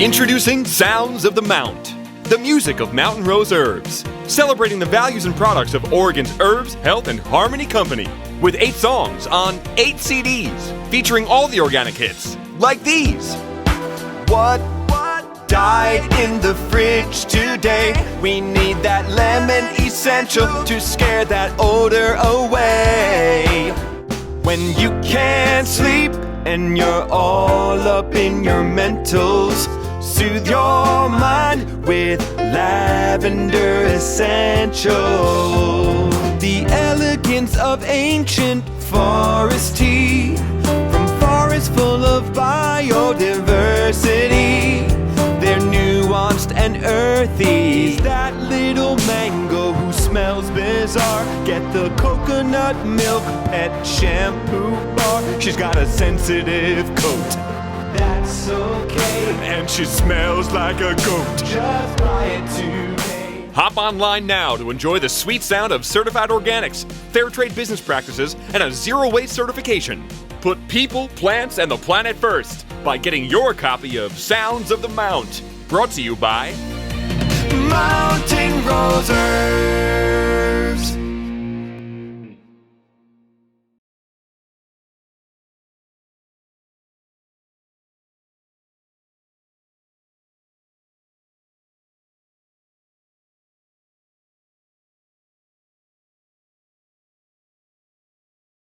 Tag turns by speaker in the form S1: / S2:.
S1: Introducing Sounds of the Mount, the music of Mountain Rose Herbs, celebrating the values and products of Oregon's Herbs, Health, and Harmony Company, with 8 songs on 8 CDs, featuring all the organic hits, like these. What died in the fridge today? We need that lemon essential to scare that odor away. When you can't sleep and you're all up in your mentals, soothe your mind with lavender essential. The elegance of ancient forest tea, from forests full of biodiversity. They're nuanced and earthy. That little mango who smells bizarre. Get the coconut milk pet shampoo bar. She's got a sensitive coat. That's okay. And she smells like a goat. Just buy it today. Hop online now to enjoy the sweet sound of certified organics, fair trade business practices, and a zero-waste certification. Put people, plants, and the planet first by getting your copy of Sounds of the Mount. Brought to you by Mountain Rose Herbs.